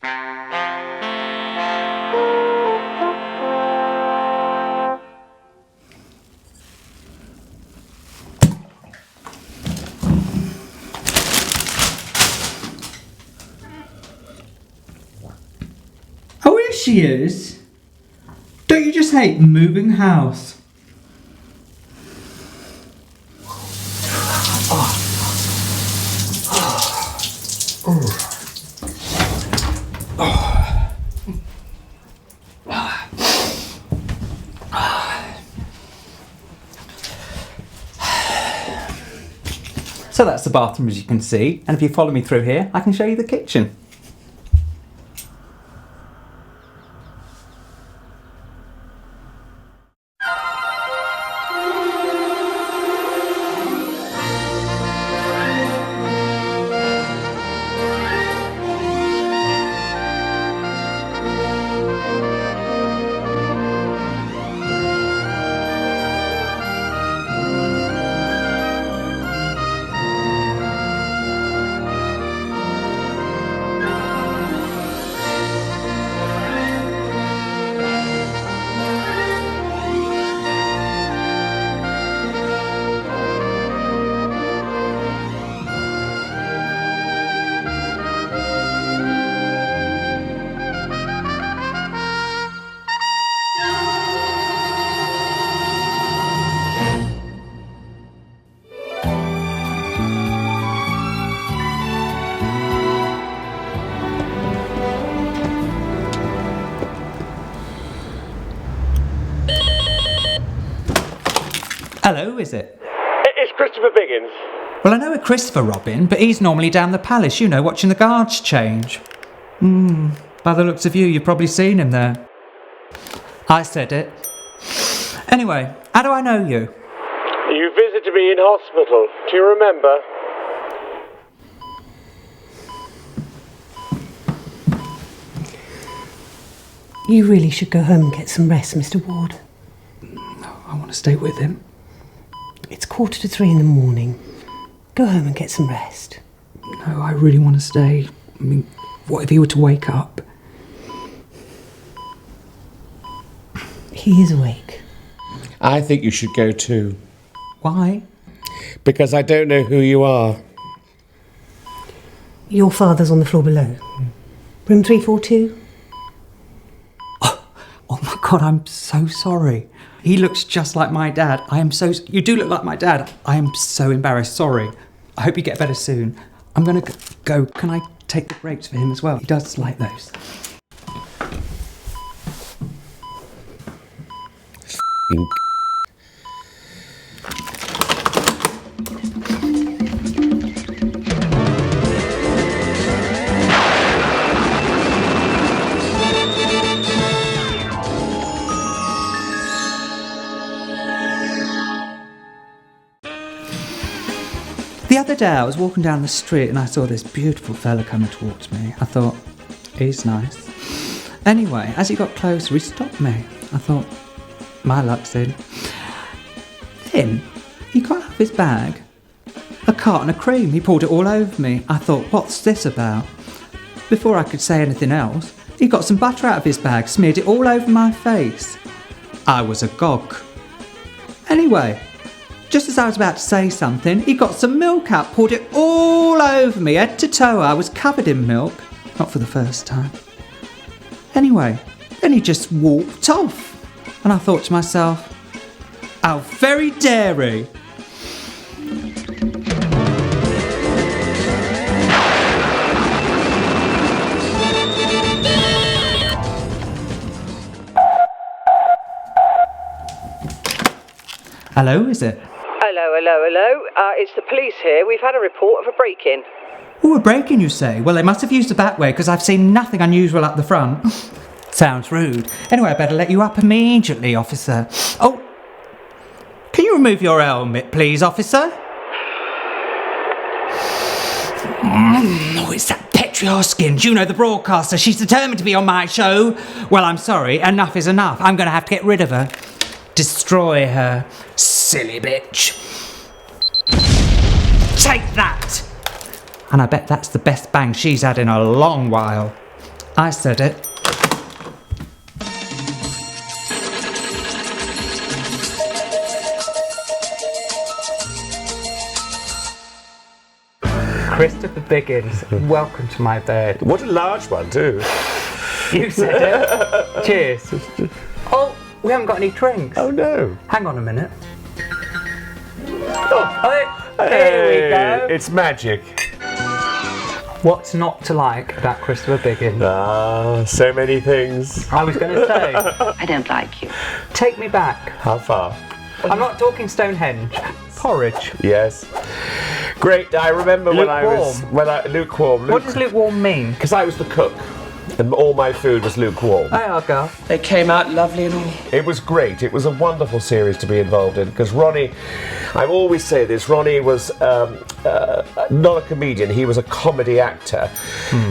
Oh, here she is. Don't you just hate moving house? So that's the bathroom, as you can see, and if you follow me through here, I can show you the kitchen. Hello, is it? It's Christopher Biggins. Well, I know a Christopher Robin, but he's normally down the palace, you know, watching the guards change. By the looks of you, you've probably seen him there. I said it. Anyway, how do I know you? You visited me in hospital. Do you remember? You really should go home and get some rest, Mr. Ward. No, I want to stay with him. It's 2:45 in the morning. Go home and get some rest. No, I really want to stay. I mean, what if he were to wake up? He is awake. I think you should go too. Why? Because I don't know who you are. Your father's on the floor below. Room 342? Oh my God, I'm so sorry. He looks just like my dad. You do look like my dad. I am so embarrassed, sorry. I hope you get better soon. I'm gonna go. Can I take the grapes for him as well? He does like those. The other day I was walking down the street and I saw this beautiful fella coming towards me. I thought, he's nice. Anyway, as he got closer, he stopped me. I thought, my luck's in. Then he got out of his bag a carton of cream. He poured it all over me. I thought, what's this about? Before I could say anything else, he got some butter out of his bag, smeared it all over my face. I was agog. Anyway, just as I was about to say something, he got some milk out, poured it all over me, head to toe. I was covered in milk. Not for the first time. Anyway, then he just walked off. And I thought to myself, how very daring. Hello, is it? Hello. It's the police here. We've had a report of a break-in. Oh, a break-in, you say? Well, they must have used the back way because I've seen nothing unusual up the front. Sounds rude. Anyway, I better let you up immediately, officer. Oh, can you remove your helmet, please, officer? Oh, it's that Petri Hoskins, you know, the broadcaster. She's determined to be on my show. Well, I'm sorry. Enough is enough. I'm going to have to get rid of her. Destroy her. Silly bitch. Take that! And I bet that's the best bang she's had in a long while. I said it. Christopher Biggins, welcome to my bed. What a large one, too. You said it. Cheers. Oh, we haven't got any drinks. Oh, no. Hang on a minute. Oh, here we go. It's magic. What's not to like about Christopher Biggins? Ah, so many things. I was going to say, I don't like you. take me back. How far? I'm not talking Stonehenge. Porridge. Yes. Great. I remember lukewarm. What does lukewarm mean? Because I was the cook, and all my food was lukewarm. Hey, our girl. They came out lovely and all. It was great. It was a wonderful series to be involved in because Ronnie, I always say this, Ronnie was not a comedian, he was a comedy actor.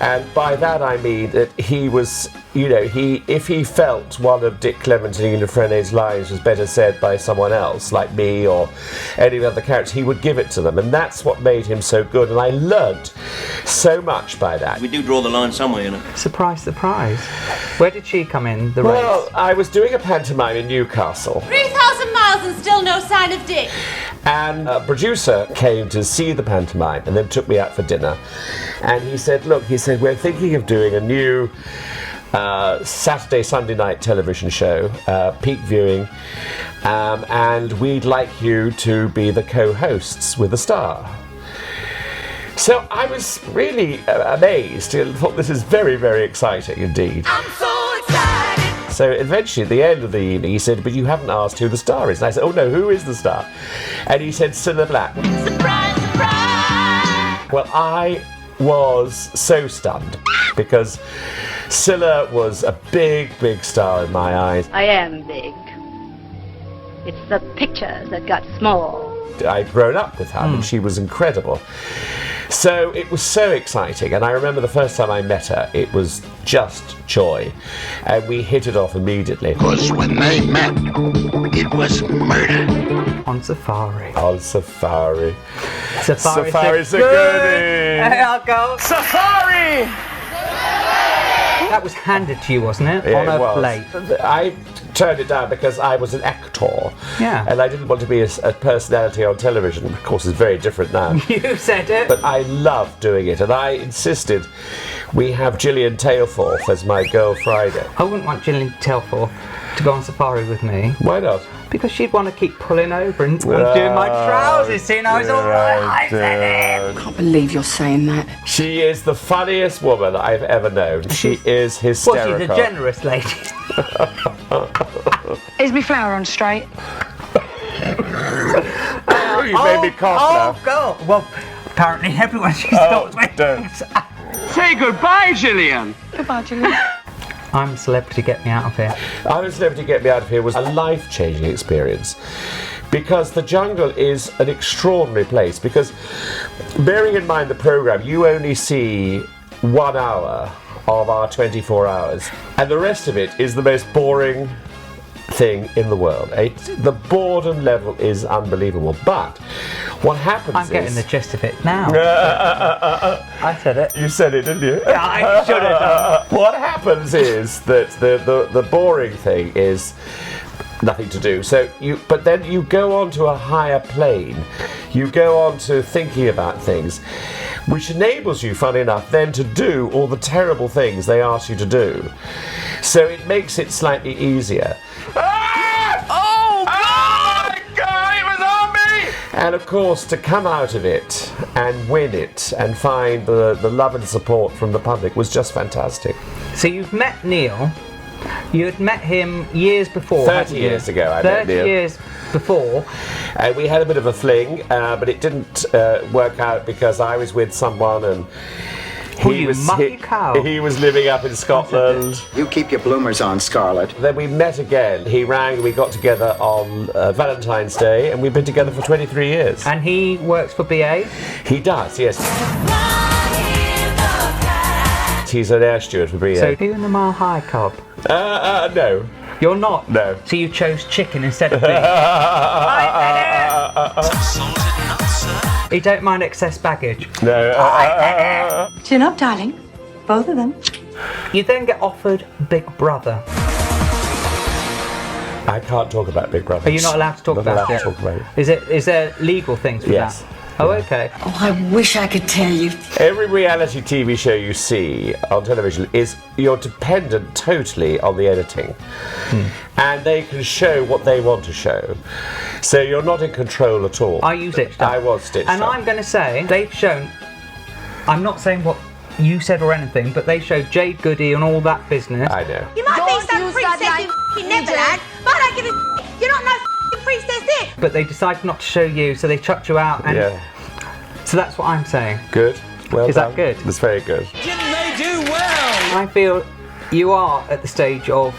And by that I mean that he was, if he felt one of Dick Clement and Enid Frene's lines was better said by someone else, like me or any other character, he would give it to them. And that's what made him so good. And I learnt so much by that. We do draw the line somewhere, you know. Surprise, surprise. Where did she come in, the Well, race? I was doing a pantomime in Newcastle. 3,000 miles and still no sign of Dick. And a producer came to see the pantomime and then took me out for dinner. And he said, look, we're thinking of doing a new Saturday, Sunday night television show, peak viewing, and we'd like you to be the co-hosts with a star. So I was really amazed and thought this is very, very exciting indeed. I'm so excited. So eventually, at the end of the evening, he said, but you haven't asked who the star is. And I said, oh no, who is the star? And he said, Cilla Black. Surprise, surprise. Well, I was so stunned because Cilla was a big, big star in my eyes. I am big. It's the pictures that got small. I'd grown up with her and she was incredible. So it was so exciting, and I remember the first time I met her, it was just joy, and we hit it off immediately. Because when they met, it was murder. On safari. On safari. Safari's a goodie. Hey, our girl. Safari! That was handed to you, wasn't it? Yeah, On a it was. plate. I turned it down because I was an actor. Yeah. And I didn't want to be a personality on television. Of course, it's very different now. You said it. But I loved doing it, and I insisted we have Gillian Tailforth as my girl Friday. I wouldn't want Gillian Tailforth to go on safari with me. Why not? Because she'd want to keep pulling over and doing my trousers, seeing I was all right. I said it. I can't believe you're saying that. She is the funniest woman I've ever known. She is hysterical. Well, she's a generous lady. Is me flower on straight? Oh, you made me cough Oh, God. Well, apparently everyone she stops with. don't. Say goodbye, Gillian. Goodbye, Julie. I'm a celebrity, get me out of here. I'm a Celebrity Get Me Out of Here was a life-changing experience because the jungle is an extraordinary place because bearing in mind the programme, you only see 1 hour of our 24 hours and the rest of it is the most boring thing in the world. The boredom level is unbelievable, but what happens I'm getting the gist of it now. I said it. You said it, didn't you? Yeah, I should have done. What happens is that the boring thing is nothing to do. But then you go on to a higher plane. You go on to thinking about things, which enables you, funny enough, then to do all the terrible things they ask you to do. So it makes it slightly easier. Oh my God, it was on me! And of course, to come out of it and win it and find the love and support from the public was just fantastic. So you've met Neil. You had met him years before. 30 years ago, I met Neil. 30 years before. We had a bit of a fling, but it didn't work out because I was with someone and he was living up in Scotland. You keep your bloomers on, Scarlett. Then we met again. He rang, we got together on Valentine's Day, and we've been together for 23 years. And he works for BA? He does, yes. He's an air steward for BA. So, are you in the Mile High Club? No. You're not? No. So you chose chicken instead of beef? You don't mind excess baggage? No. Chin up, darling. Both of them. You then get offered Big Brother. I can't talk about Big Brother. Are you not allowed to talk Not about allowed it? to talk about it. Is there legal things for Yes. that? Oh, okay. Oh, I wish I could tell you. Every reality TV show you see on television you're dependent totally on the editing. And they can show what they want to show. So you're not in control at all. Are you stitched up? I was stitched and up. I'm going to say, they've shown, I'm not saying what you said or anything, but they showed Jade Goody and all that business. I know. You might be some princess in f***ing Neverland, but I don't give a f***. You're not no f***ing princess in. But they decided not to show you, so they chucked you out. And Yeah. So that's what I'm saying. Good. Well Is done. that good? That's very good. Didn't they do well? I feel you are at the stage of,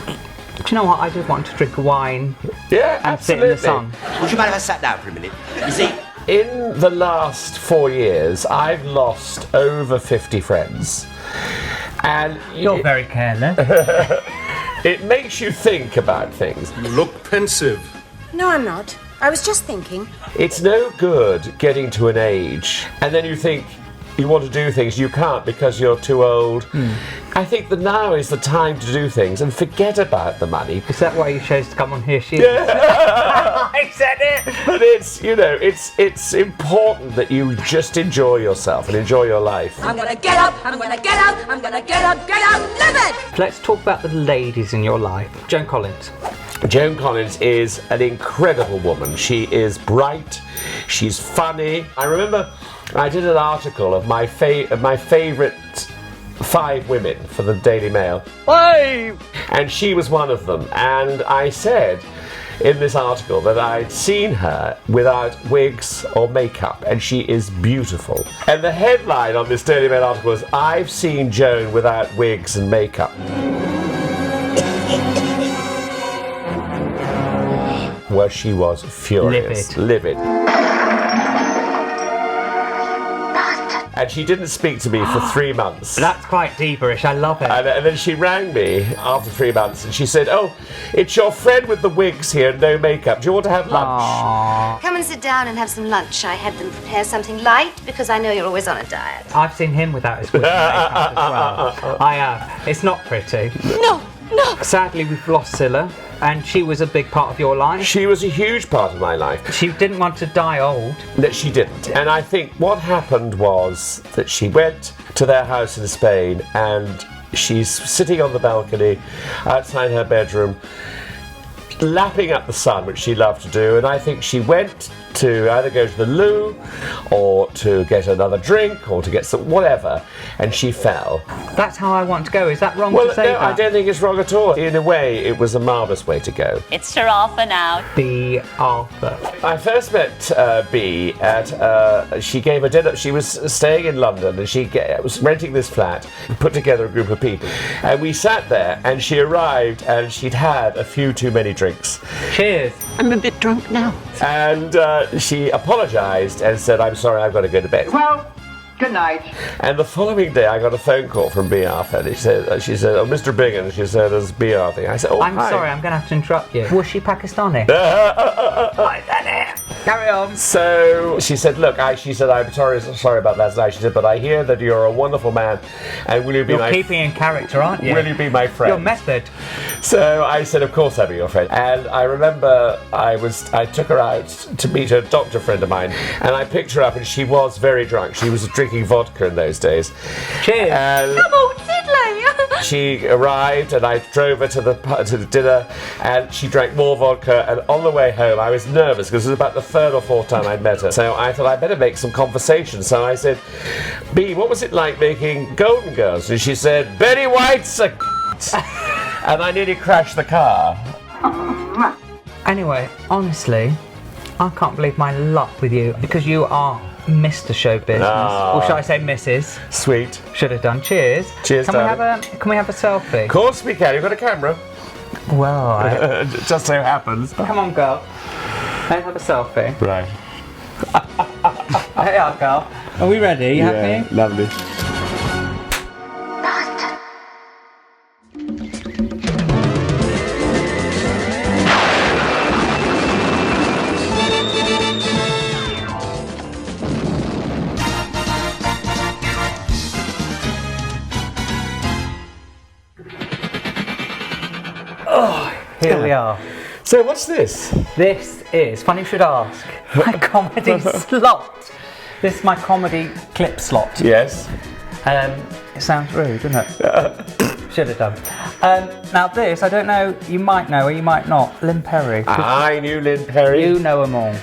do you know what, I just want to drink a wine Yeah, and sit in the sun. Would you mind if I sat down for a minute? You see, In the last 4 years, I've lost over 50 friends. And You're very careless. it makes you think about things. You look pensive. No, I'm not. I was just thinking. It's no good getting to an age and then you think you want to do things, you can't because you're too old. I think that now is the time to do things and forget about the money. Is that why you chose to come on here, She? I said it! But it's, you know, it's important that you just enjoy yourself and enjoy your life. I'm gonna get up, I'm gonna get up, I'm gonna get up, live it! Let's talk about the ladies in your life. Joan Collins. Joan Collins is an incredible woman. She is bright, she's funny. I remember I did an article of my favourite 5 women for the Daily Mail. 5! And she was one of them. And I said in this article that I'd seen her without wigs or makeup, and she is beautiful. And the headline on this Daily Mail article was, "I've seen Joan without wigs and makeup." Where she was furious. Livid. And she didn't speak to me for 3 months. That's quite deeperish, I love it. And then she rang me after 3 months and she said, "Oh, it's your friend with the wigs here, no makeup. Do you want to have lunch?" Aww. Come and sit down and have some lunch. I had them prepare something light because I know you're always on a diet. I've seen him without his wig and makeup as well. I have. It's not pretty. No, no. Sadly, we've lost Cilla, and she was a big part of your life. She was a huge part of my life. She didn't want to die old. That she didn't. And I think what happened was that she went to their house in Spain and she's sitting on the balcony outside her bedroom, lapping up the sun, which she loved to do. And I think she went to either go to the loo or to get another drink or to get some whatever, and she fell. That's how I want to go. Is that wrong Well, to say no, that? I don't think it's wrong at all. In a way, it was a marvellous way to go. It's Sir Arthur now. B. Arthur. I first met B at, she gave a dinner, she was staying in London and she was renting this flat, put together a group of people, and we sat there and she arrived and she'd had a few too many drinks. Cheers. I'm a bit drunk now. And she apologised and said, "I'm sorry, I've got to go to bed." Well, good night. And the following day I got a phone call from B. Arthur and she said, "Oh, Mr. Biggins," she said, "it's B. Arthur." I said, "Oh, I'm hi." sorry, I'm going to have to interrupt you. Was she Pakistani? Carry on. So she said, "Look," she said, "I'm sorry about last night." She said, "But I hear that you're a wonderful man, and will you be You're keeping in character, aren't you? Will you be my friend?" Your method. So I said, "Of course I'll be your friend." And I remember I took her out to meet a doctor friend of mine, and I picked her up, and she was very drunk. She was drinking vodka in those days. Cheers. And Oh, diddly! she arrived, and I drove her to the dinner, and she drank more vodka. And on the way home, I was nervous because it was about the 3rd or 4th time I'd met her. So I thought I'd better make some conversation. So I said, "B, what was it like making Golden Girls?" And she said, "Betty White's a and I nearly crashed the car. Anyway, honestly, I can't believe my luck with you because you are Mr. Show Business. Oh. Or should I say Mrs.? Sweet. Should have done. Cheers. Cheers, Can we have a selfie? Of course we can. You've got a camera. Well, It just so happens. come on, girl. Let's have a selfie. Right. Hey, girl. Are we ready? You happy? Lovely. Here we are. So what's this? This is, funny you should ask, my comedy slot. This is my comedy clip slot. Yes. It sounds rude, doesn't it? Should have done. Now this, I don't know, you might know or you might not. Lynn Perry. I knew Lynn Perry. You know them all.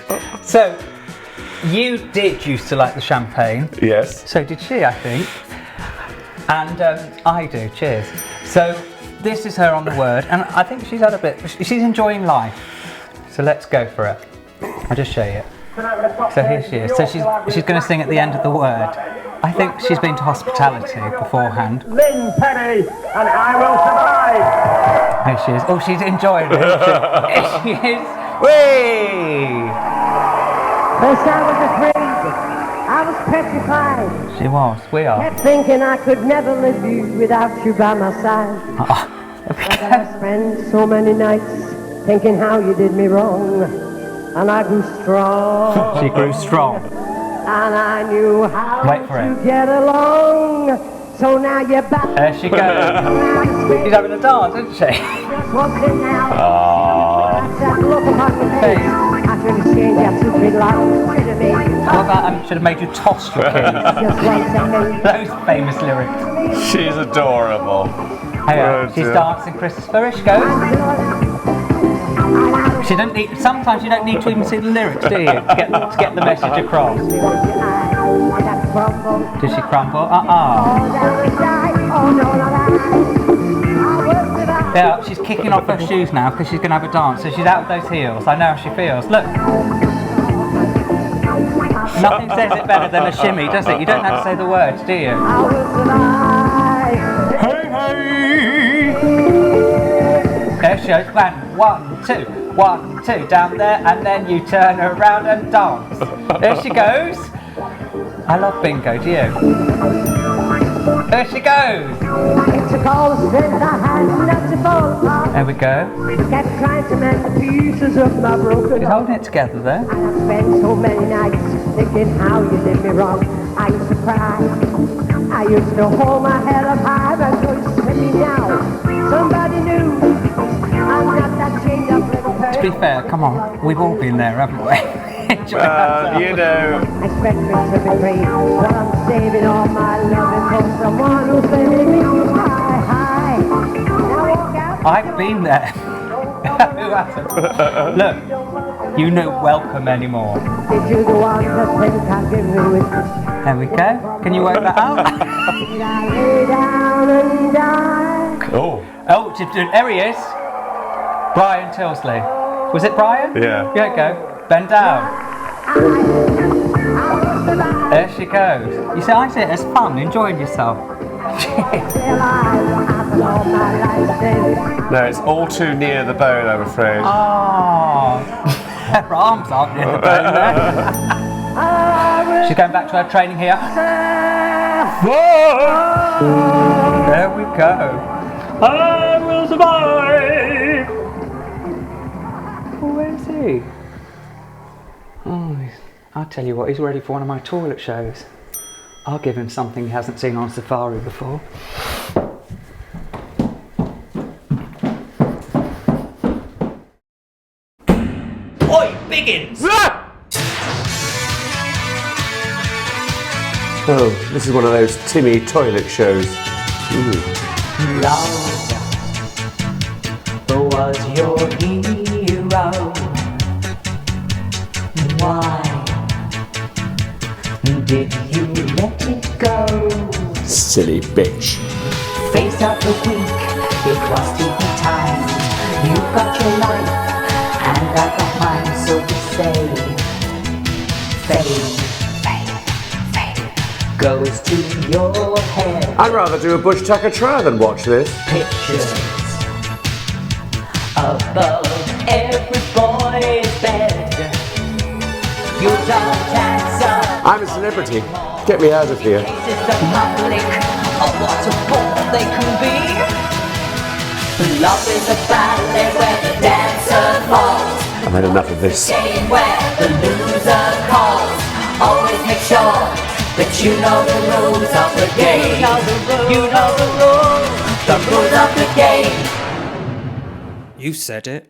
So, you did used to like the champagne. Yes. So did she, I think. And I do, cheers. So, this is her on the word, and I think she's had a bit, she's enjoying life. So let's go for it. I'll just show you. So here she is. So she's going to sing at the end of the word. I think she's been to hospitality beforehand. Lynn Perry, and I will survive. There she is. Oh, she's enjoying it. Here she is. Whee! First I was afraid, I was petrified. She was. We are. Kept thinking I could never live you without you by my side. But I spent so many nights thinking how you did me wrong, and I grew strong. She grew strong. And I knew how Wait for to it. get along. So now you're back. There she goes. She's having a dance, isn't she? Just walking out. That look upon your face. I should have changed that stupid life. Should have made you How about should have made you toss your keys? just one second. Those famous lyrics. She's adorable. Hey, she's dancing Christmas. Here she goes. She don't need. Sometimes you don't need to even see the lyrics, do you? To get the message across. Does she crumble? Yeah, she's kicking off her shoes now because she's going to have a dance. So she's out of those heels. I know how she feels. Look. Nothing says it better than a shimmy, does it? You don't have to say the words, do you? Hey, hey! There she goes. 1, 2, 1, 2. Down there, and then you turn around and dance. There she goes. I love bingo, do you? There she goes. There we go. Kept trying to mend the pieces of my broken She's holding it together there. And I spent so many nights thinking how you did me wrong. I used to cry. I used to hold my head up high until you sent me down. Somebody knew I'm not that chained up little person. To be fair, come on, we've all been there, haven't we? You know. I expect me to be free, but I'm saving all my loving for someone who's saving me. Hi. Now walk out. I've been there. Who hasn't? Look, you know welcome anymore. Did you the one that think I give me with? There we go. Can you work that out? Did I lay down and die? Oh. There he is. Brian Tilsley. Was it Brian? Yeah. There you go. Bend down. There she goes. You see, I see it as fun, enjoying yourself. No, it's all too near the bone, I'm afraid. Oh, her arms aren't near the bone there. She's going back to her training here. Whoa! There we go. I will survive. Oh, where is he? Oh, I'll tell you what, he's ready for one of my toilet shows. I'll give him something he hasn't seen on safari before. Oi, Biggins! Oh, this is one of those Timmy toilet shows. Love was your hero. Why did you let it go? Silly bitch. Face of the week, it was TV time. You got your life, and I got mine, so to say. Fame goes to your head. I'd rather do a Bush Tucker trial than watch this. Pictures above every boy's bed. You don't answer. I'm a celebrity. Get me out of here. Faces the public of what a bore they can be. Love is a ballet where the dancer falls. I've had enough of this. Game where the loser calls. Always make sure that you know the rules of the game. You know the rules of the game. You said it.